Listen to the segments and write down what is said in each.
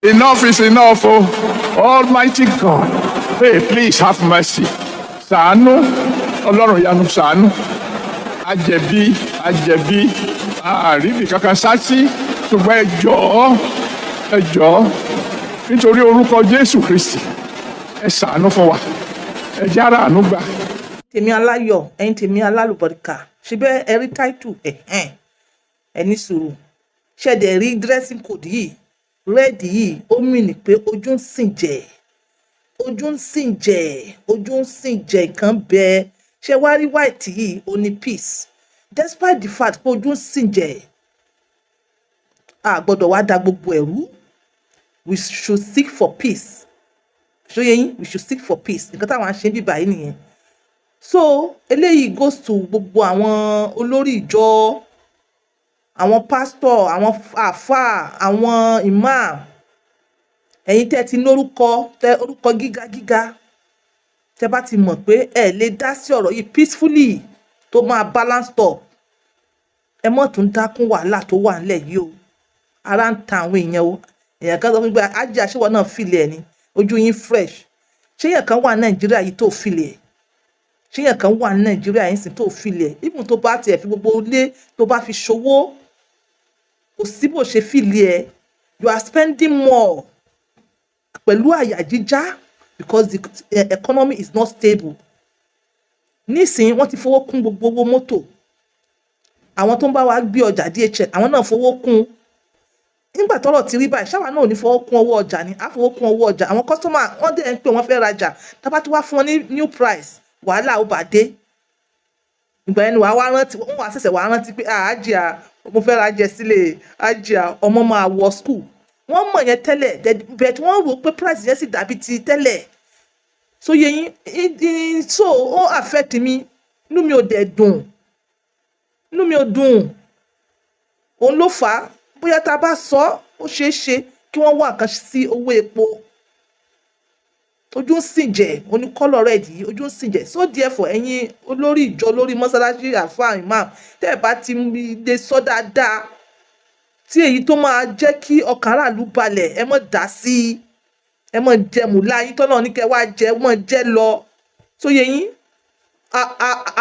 Enough is enough, oh Almighty God. Hey, please have mercy. Ṣàánú, Ọlọ́run ìyanu ṣàánú. Àjẹ̀bí, àríbì kankan sásí, ṣùgbọ́n ẹ jọ̀ọ́, nítorí orúkọ Jésù Kristi, ẹ ṣàánú fún wa. Ẹ jẹ́ ara àánú gbà. Tèmi aláyọ̀, ẹ̀yin tèmi alálùbọ̀ríkà, ṣebẹ́ ẹ rí táìtù ẹ ní sùúrù. Ṣẹ̀dẹ̀ rí dressing code yìí, red yìí, ó mìíní pé ojú ń sìn jẹ́, nǹkan bẹ́ẹ̀. Ṣé wá rí white yìí, ó ní peace. Despite the fact pé ojú ń sìn jẹ́, a gbọ́dọ̀ wá da gbogbo ẹ̀rú. We should seek for peace. Ṣó yé yín? We should seek for peace. Nǹkan táwọn á ṣe bí báyìí nìyẹn. So eléyìí goes to gbogbo àwọn olórí ìjọ, àwọn pastor, àwọn àfáà, àwọn imam. Ẹ̀yin tẹ́ ti lórúkọ, orúkọ gíga, tẹ́ bá ti mọ̀ pé ẹ lè dá sí ọ̀rọ̀ yìí peacefully tó máa balance up. Ẹ mọ̀ tún dákún wàhálà tó wà nílẹ̀ yìí o. Ara ń ta àwọn èèyàn o. Èèyàn kan sọ fún mi pé ajé àṣewọ náà fìlẹ̀ ẹ̀ ni, ojú yín fresh. Ṣé èèyàn kan wà ní Nàìjíríà yìí tó fìlẹ̀ ẹ̀? Ṣé èèyàn kan wà ní Nàìjíríà yìí sì tó fìlẹ̀ ẹ̀? Even tó bá tiẹ̀ fi gbogbo ilé tó bá fi ṣòwò, kò sí bó ṣe fìlẹ̀ ẹ̀. You are spending more pẹ̀lú àyà jíjá because the economy is not stable. Nísìnyí wọ́n ti fowó kún gbogbo owó mọ́tò. Àwọn tó ń bá wa gbé ọjà DHL, àwọn náà fowó kún. Nígbà tọ́rọ̀ ti rí báyìí, ṣáwa náà ò ní fowó kún owó ọjà ni, á fowó kún owó ọjà. Àwọn customer wọ́n dẹ̀ ń pè wọ́n fẹ́ rajà, tá bá ti wá fún wọn ní new price, wàhálà ó bà dé. Ìgbà yẹn ni wàá wá rántí, wọ́n wá ṣẹ̀ṣẹ̀ wá rántí pé àjíà, mo fẹ́ rajà sílé, àjíà ọmọ máa wọ school. Wọ́n mọ̀ yẹn tẹ́lẹ̀, but wọ́n rò pé price yẹn sì dàbí ti tẹ́lẹ̀. So yẹ yín, so ó affect mi, inú mi ò dẹ̀ dùn. Òun ló fà á, bóyá tá a bá sọ, ó ṣeé ṣe kí wọ́n wá nǹkan sí owó epo. Ojú ń sìn jẹ́, oní kọ́lọ̀ red yìí, ojú ń sìn jẹ́. So therefore, ẹ̀yin olórí ìjọ, lórí mọ́sálásí, àfáà, imam, tẹ́ ẹ bá ti lè sọ dáadáa, tí èyí tó máa jẹ́ kí ọkàn aráàlú balẹ̀, ẹ mọ̀ dá sí, ẹ mọ̀ jẹ mùlá yín tọ́nà ní kẹ́ wá jẹ, mọ̀ jẹ lọ. So yẹ yín,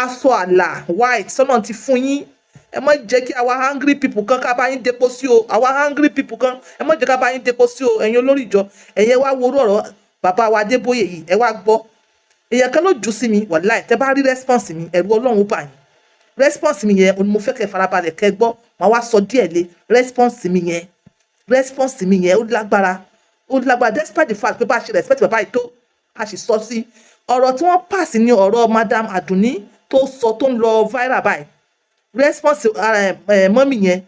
aṣọ àlà white sọ́nà ti fún yín. Ẹ mọ̀ jẹ́ kí àwa hungry people kan ká bá yín depo sí o. Àwa hungry people kan, ẹ mọ̀ jẹ́ ká bá yín depo sí o. Ẹ̀yin olórí ìjọ, ẹ̀yin wá wo ọ̀rọ̀ bàbá wa Adeboye yìí, ẹ wá gbọ́. Èèyàn kan ló jù sí mi, wàláì, tẹ́ bá rí response mi, ẹ̀rù Ọlọ́run bà yín. Response mi yẹn, mo fẹ́ kẹ́ farabalẹ̀ kẹ́ gbọ́. Màá wá sọ díẹ̀ lé response mi yẹn, ó lágbára. Despite the fact pé bá a ṣe respect bàbá yìí tó, a sì sọ sí. Ọ̀rọ̀ tí wọ́n pass ní ọ̀rọ̀ Madam Aduni tó sọ tó ń lọ viral báyìí. Response mọ́mì yẹn,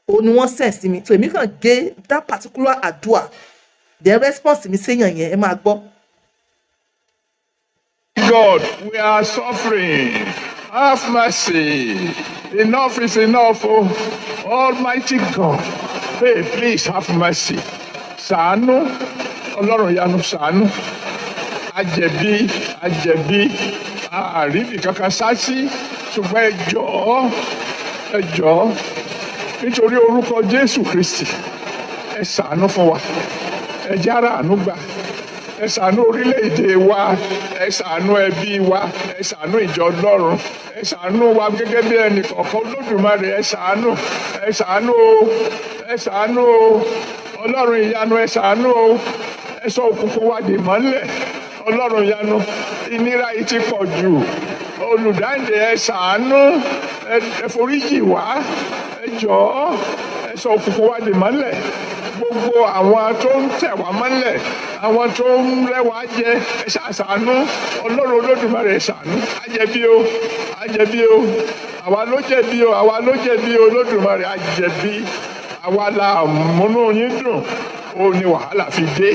òun ni wọ́n send sí mi. So èmi kàn gé that particular àdúà. Then response mi séyàn yẹn, ẹ máa gbọ́. God, we are suffering. Have mercy. Enough is enough, oh Almighty God. Hey, please have mercy. Ṣàánú, Ọlọ́run ìyanu ṣàánú. Àjẹ̀bí, àríbì kankan sásí, ṣùgbọ́n ẹ jọ̀ọ́, nítorí orúkọ Jésù Kristi, ẹ ṣàánú fún wa. Ẹ jẹ́ ara àánú gbà. Ẹ ṣàánú orílẹ̀-èdè wa, ẹ ṣàánú ẹbí wa, ẹ ṣàánú ìjọ Ọlọ́run, ẹ ṣàánú wa gẹ́gẹ́ bí ẹnì kọ̀ọ̀kan. Olódùmarè, ẹ ṣàánú o, Ọlọ́run ìyanu, ẹ ṣàánú o, ẹ sọ òkùnkùn wa dè mọ́lẹ̀. Ọlọ́run ìyanu, ìnira yìí ti pọ̀ jù. Olùdáǹdè, ẹ ṣàánú, ẹ foríjì wá, ẹ jọ̀ọ́, ẹ sọ òkùnkùn wa dè mọ́lẹ̀. Gbogbo àwọn tó ń tẹ̀ wá mọ́lẹ̀, àwọn tó ń rẹ́ wá jẹ, ẹ ṣàánú. Ọlọ́run Olódùmarè, ẹ ṣàánú. Àjẹ̀bí o, àwa ló jẹ̀bi o, Olódùmarè, àjẹ̀bí. Àwa la múnú yín dùn, ó ní wàhálà fi dé.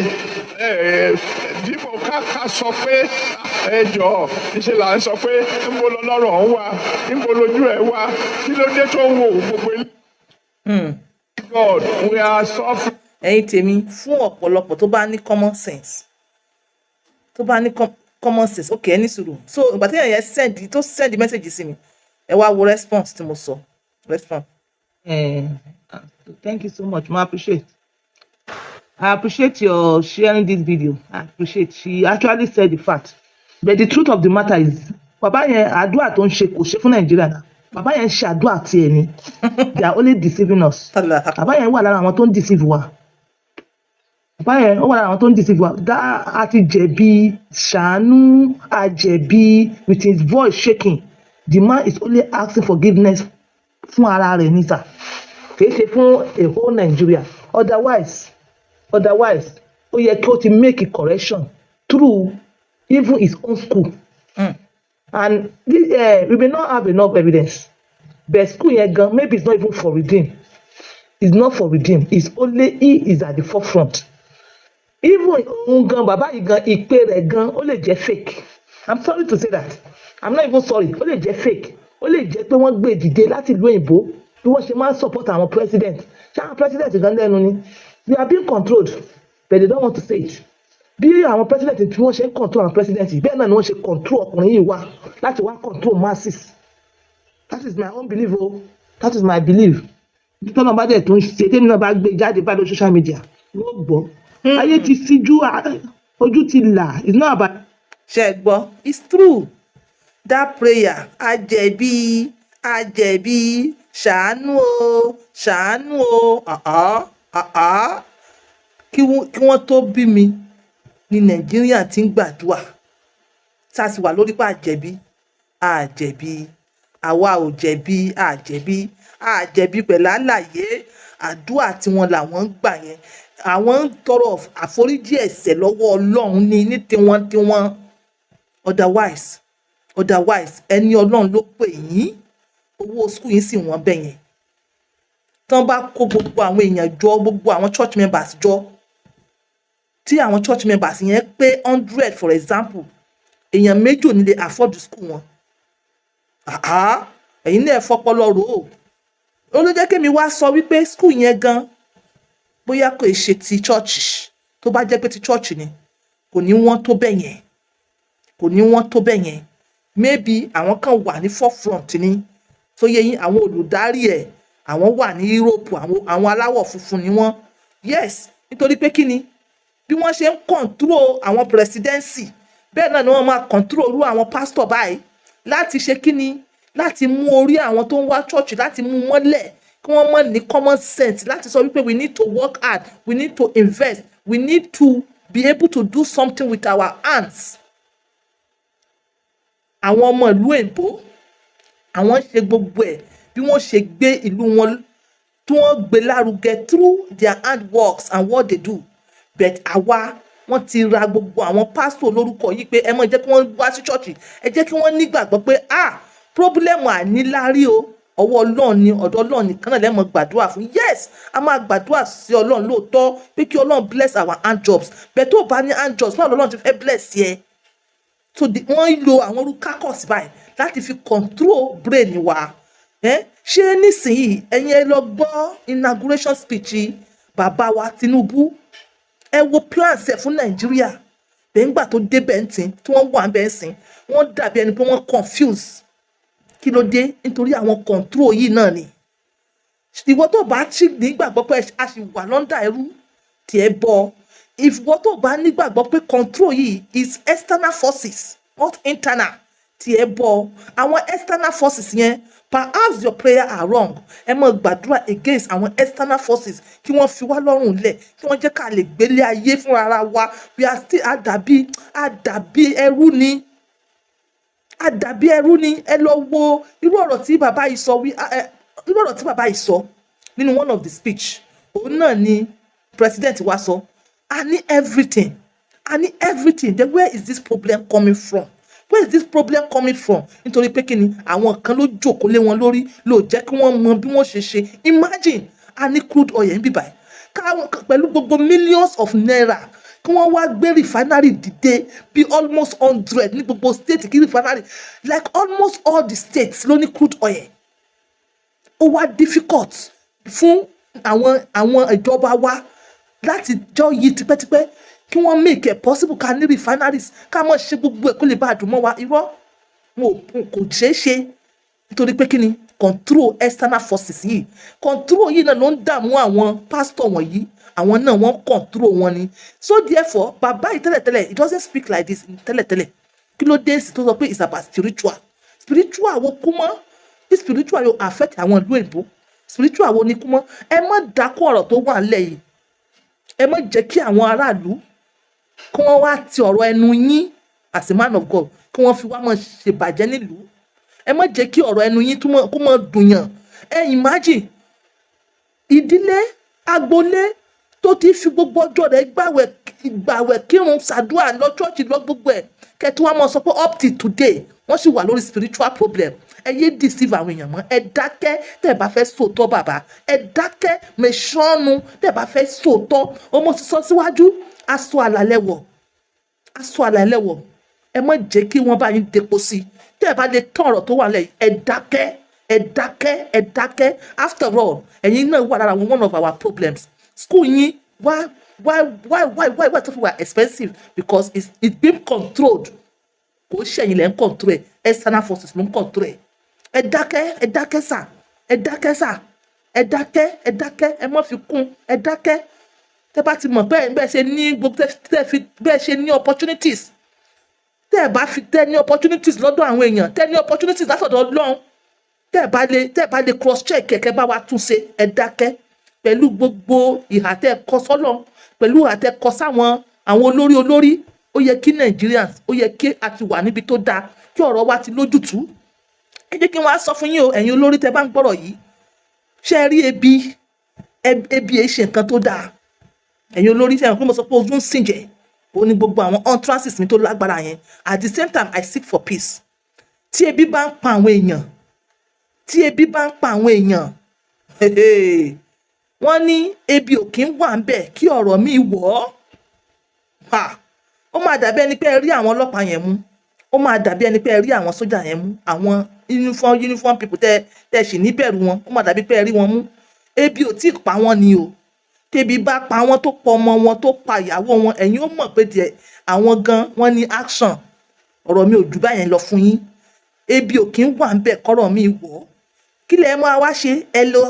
Dípò ká sọ pé ẹ jọ̀ọ́, ìṣe là ń sọ pé níbo lọ́lọ́run ọ̀hún wà, níbo lójú ẹ̀ wà, kí ló dé tó ń wo gbogbo ilé. God, we are suffering. Ẹ̀yin tèmi, fún ọ̀pọ̀lọpọ̀ tó bá ní common sense, okay, ẹ ní sùúrù. So ìgbà tí èèyàn yẹn send message sí mi, ẹ wá wo response tí mo sọ. Response. Thank you so much, ma appreciate. I appreciate your sharing this video. I appreciate. She actually said the fact. But the truth of the matter is, bàbá yẹn àdúrà tó ń ṣe kò ṣe fún Nàìjíríà náà. Bàbá yẹn ń ṣe àdúrà tiẹ̀ ni. They are only deceiving us. Bàbá yẹn wà lára àwọn tó ń deceive wa. Bàbá yẹn ó wà lára àwọn tó ń deceive wa. Dá a ti jẹ̀bi ṣàánú àjẹ̀bi with his voice shaking. The man is only asking forgiveness fún ara rẹ̀ ní sà. Kì í ṣe fún a whole Nigeria. Otherwise, ó yẹ kí ó ti make a correction through even his own school. And this, we may not have enough evidence, but school yẹn gan maybe it's not even for redeem. It's not for redeem. It's only he is at the forefront. Even òun gan bàbá yìí gan ìpè rẹ̀ gan ó lè jẹ́ fake. I'm sorry to say that. I'm not even sorry. Ó lè jẹ́ fake. Ó lè jẹ́ pé wọ́n gbé dìde láti ìlú òyìnbó bí wọ́n ṣe máa ń support àwọn president. Ṣé àwọn president gan lẹ́nu ni? They are being controlled, but they don't want to say it. Bí àwọn president tí wọ́n ṣe ń control àwọn president yìí bẹ́ẹ̀ náà ni wọ́n ṣe control ọkùnrin yìí wá láti wá control masses. That is my own belief o. That is my belief. Bí tọ́lá bá dẹ̀ tó ń ṣe tẹ́mi náà bá gbé jáde bá lọ social media wọ́n gbọ́. Ayé ti síjú ojú ti là. It's not about. Ṣé ẹ gbọ́? It's true. That prayer àjẹ̀bí ṣàánú o ṣàánú o kí wọ́n tó bí mi ní Nàìjíríà ti ń gbàdúrà tá a sì wà lórí pa àjẹ̀bí àwa ò jẹ̀bi àjẹ̀bí pẹ̀lú àlàyé àdúrà tiwọn làwọn ń gbà yẹn àwọn ń tọrọ àforíjì ẹ̀ṣẹ̀ lọ́wọ́ Ọlọ́run ní tiwọn otherwise ẹni Ọlọ́run ló pè yín owó school yín sì wọ́n bẹ̀ yẹn tán bá kó gbogbo àwọn èèyàn jọ gbogbo àwọn church members jọ tí àwọn church members yẹn pé 100 for example èèyàn méjì ò ní lè afford school wọn ẹ̀yin náà fọpọlọ rò ó ló jẹ́ kémi wá sọ wípé school yẹn gan bóyá kò ṣe ti church tó bá jẹ́ pé ti church ni kò ní wọ́n tó bẹ̀ yẹn maybe àwọn kan wà ní forefront ni tó yẹ yín àwọn olùdarí ẹ̀ àwọn wà ní Europe àwọn aláwọ̀ funfun ni wọ́n yes nítorí pé kí ni bí wọ́n ṣe ń control àwọn presidency bẹ́ẹ̀ náà ni wọ́n máa control irú àwọn pastor báyìí láti ṣe kí ni láti mú orí àwọn tó ń wá church láti mú mọ́lẹ̀ kí wọ́n mọ̀ ní common sense láti sọ wípé we need to work hard we need to invest we need to be able to do something with our hands. Àwọn ọmọ ìlú èbó àwọn ṣe gbogbo ẹ̀ bí wọ́n ṣe gbé ìlú wọn tí wọ́n gbé lárugẹ through their handworks and what they do but àwa wọ́n ti ra gbogbo àwọn pastor lórúkọ yìí pé ẹ mọ̀ jẹ́ kí wọ́n wá sí church ẹ jẹ́ kí wọ́n nígbàgbọ́ pé problem àníláárí o ọwọ́ Ọlọ́run ni ọ̀dọ̀ Ọlọ́run nìkan náà lẹ́mọ̀ gbàdúrà fún yes a máa gbàdúrà sí Ọlọ́run lóòótọ́ pé kí Ọlọ́run bless our hand jobs but tó bá ní hand jobs náà lọ́lọ́run ti fẹ́ bless yẹ so wọ́n lo àwọn orú kákọ̀sì báyìí láti fi control brain wa ṣé nísìnyí ẹ̀yin ẹ lọ gbọ́ inauguration speech bàbá wa Tinubu ẹ wo plans ẹ̀ fún Nàìjíríà bẹ́ẹ̀ ńgbà tó dé bẹ́ǹtì tí wọ́n wà bẹ́ẹ̀ sìn wọ́n dàbí ẹni pé wọ́n confuse kí ló dé nítorí àwọn control yìí náà ni ìwọ tó bá tí nígbàgbọ́ pé a sì wà lọ́ndà ẹrú tiẹ̀ bọ́ ìwọ tó bá nígbàgbọ́ pé control yìí is external forces not internal tiẹ̀ bọ́ àwọn external forces yẹn perhaps your prayer are wrong ẹ máa gbàdúrà against àwọn external forces kí wọ́n fi wá lọ́rùn lẹ̀ kí wọ́n jẹ́ ká lè gbélé ayé fún ara wa we are still àdàbí ẹrú ni ẹ lọ wo irú ọ̀rọ̀ tí bàbá yìí sọ nínú one of the speech òun náà ni president wa sọ I need everything then where is this problem coming from nítorí pé kí ni àwọn kan ló jókòó lé wọn lórí ló jẹ́ kí wọ́n mọ bí wọ́n ṣe imagine a ní crude oil ń bíbá káwọn pẹ̀lú gbogbo millions of naira kí wọ́n wá gbé refinery dìde bí almost 100 ní gbogbo state kí refinery like almost all the states ló ní crude oil ó wá difficult fún àwọn ìjọba wa láti jọ yí tipẹ́tipẹ́ kí wọ́n make it possible ká ní refineries ká mọ̀ ṣe gbogbo ẹ̀ kó lè bá a dùn mọ́ wa irọ́ wọn kò ṣeé ṣe nítorí pé kí ni control external forces yìí. Control yìí náà ló ń dààmú àwọn pastor wọ̀nyí, àwọn náà wọ́n control wọn ni. So therefore bàbá yìí tẹ́lẹ̀tẹ́lẹ̀ it doesn't speak like this tẹ́lẹ̀tẹ́lẹ̀. Kí ló dé sí tó sọ pé it's about spiritual? Spiritual wo kú mọ́? Bí spiritual yóò affect àwọn ìlú èbó, spiritual wo ni kú mọ́? Ẹ má dákún ọ̀rọ̀ tó wà nílẹ̀ yìí. Ẹ má jẹ́ kí àwọn aráàlú kí wọ́n wá ti ọ̀rọ̀ ẹnu yín as a man of God kí wọ́n fi wá máa ṣèbàjẹ́ nílùú. Ẹ má jẹ́ kí ọ̀rọ̀ ẹnu yín kó máa dùnyàn. Ẹ imagine ìdílé agboolé tó ti fi gbogbo ọjọ́ rẹ̀ gbàwẹ̀ kírun ṣàdúrà lọ chọ́ọ̀chì lọ gbogbo ẹ̀ kẹ́tí wọ́n máa sọ pé up till today wọ́n sì wà lórí spiritual problem. Ẹ yé deceive àwọn èèyàn mọ́. Ẹ dákẹ́ tẹ́ ẹ bá fẹ́ sòótọ́ bàbá. Ẹ dákẹ́ mẹ́sàn-án tẹ́ ẹ bá fẹ́ sòótọ́. Ọmọ ti sọ síwájú aṣọ àlàlẹ́ wọ̀, aṣọ àlàlẹ́ wọ̀. Ẹ má jẹ́ kí wọ́n bá yín depo sí i. Tẹ́ ẹ bá lè tán ọ̀rọ̀ tó wà lẹ́yìn ẹ dákẹ́, ẹ dákẹ́, ẹ dákẹ́. After all ẹ̀yin náà wà lára one of our problems. School yín why tó fi wà expensive because it's being controlled. Kò ṣẹ̀yìn lẹ́ ń control ẹ̀, external forces ló ń control ẹ̀. Ẹ dákẹ́, ẹ dákẹ́ sà, ẹ dákẹ́ sà, ẹ dákẹ́, ẹ dákẹ́, ẹ má fi kún, ẹ dákẹ́. Tẹ́ bá ti mọ̀ pé bẹ́ẹ̀ ṣe ní gbogbo bẹ́ẹ̀ ṣe ní opportunities. Tẹ́ ẹ bá fi tẹ́ ní opportunities lọ́dọ̀ àwọn èèyàn, tẹ́ ní opportunities látọ̀dọ̀ Ọlọ́run. Tẹ́ ẹ bá lè cross check kẹ̀kẹ́ bá wa tún ṣe, ẹ dákẹ́. Pẹ̀lú gbogbo ìhà tẹ́ kọ sọ́lọ́run, pẹ̀lú ìhà tẹ́ kọ sáwọn olórí. Ó yẹ kí Nigerians, ó yẹ kí a ti wà níbi tó dáa, kí ọ̀rọ̀ wa ti lójútùú. Ẹ jẹ́ kí n wá sọ fún yín o, ẹ̀yin olórí tẹ́ bá ń gbọ́rọ̀ yìí. Ṣé ẹ rí ebi ẹ ṣe nǹkan tó dáa? Ẹ̀yin olórí tẹ́ ẹ mọ̀ pé mo sọ pé ojú ń sìnjẹ́. Ó ní gbogbo àwọn utterances mi tó lágbára yẹn. At the same time I seek for peace. Tí ebi bá ń pa àwọn èèyàn, wọ́n ní ebi ò kí ń wà ń bẹ̀ kí ọ̀rọ̀ mi wọ̀ ọ́. Ó máa dàbí ẹni pé ẹ rí àwọn ọlọ́pàá yẹn mú. Ó máa dàbí ẹni pé ẹ rí àwọn sójà yẹn mú. Àwọn uniform people tẹ́ ṣì níbẹ̀rù wọn. Ó máa dàbí pé ẹ rí wọn mú. Ebi ò tí ì pa wọ́n ni o. Tébi bá pa wọ́n tó pa ọmọ wọn tó pa ìyàwó wọn, ẹ̀yin ó mọ̀ pé díẹ̀ àwọn gan wọ́n ní action. Ọ̀rọ̀ mi ò jù báyẹn lọ fún yín. Ebi ò kí ń wà ń bẹ̀ kọ́rọ̀ mi wọ̀. Kí lẹ máa wá ṣe? Ẹ lọ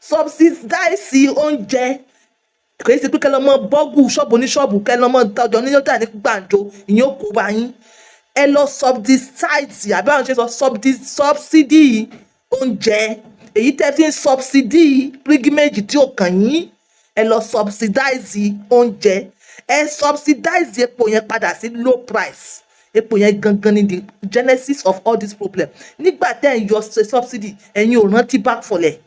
subsidize oúnjẹ. Kò yẹ sí pé kẹ́ lọ mọ bọ́gù ṣọ́ọ̀bù ní ṣọ́ọ̀bù, kẹ́ lọ mọ tọjọ́ ní yọ́jà ní gbàǹjo, ìyẹn ò kó bá yín. Ẹ lọ subsidize àbí àwọn ṣe sọ subsidy oúnjẹ. Èyí tẹ́ fi ń subsidy prígíméjì tí ò kàn yín. Ẹ lọ subsidize oúnjẹ. Ẹ subsidize epo yẹn padà sí low price. Epo yẹn gangan ni the genesis of all this problem. Nígbà tẹ́ ẹ yọ subsidy, ẹ̀yin ò rántí backfọlẹ̀.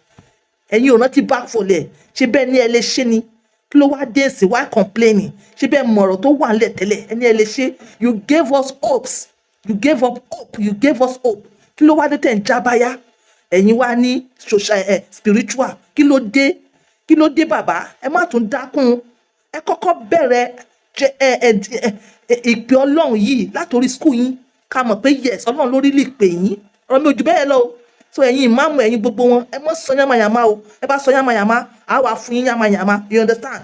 Ṣé bẹ́ẹ̀ ni ẹ lè ṣe ni? Kí ló wá dé sí? Why complaining? Ṣé bẹ́ẹ̀ mọ̀ ọ̀rọ̀ tó wà nílẹ̀ tẹ́lẹ̀? Ẹni ẹ lè ṣe. You gave us hopes. You gave us hope. Kí ló wá dé tẹ̀ ń jábáyá? Ẹ̀yin wá ní social spiritual. Kí ló dé bàbá? Ẹ má tún dákún. Ẹ kọ́kọ́ bẹ̀rẹ̀ ìpè Ọlọ́run yìí látòrí school yín. Ká mọ̀ pé yes Ọlọ́run lórí lè pè yín. Ọ̀rọ̀ mi ò jù bẹ́ẹ̀ lọ o. So ẹ̀yin ìmáàmù ẹ̀yin gbogbo wọn, ẹ má sọ yàmàyàmá o. Ẹ bá sọ yàmàyàmá, àá wà fún yín yàmàyàmá. You understand?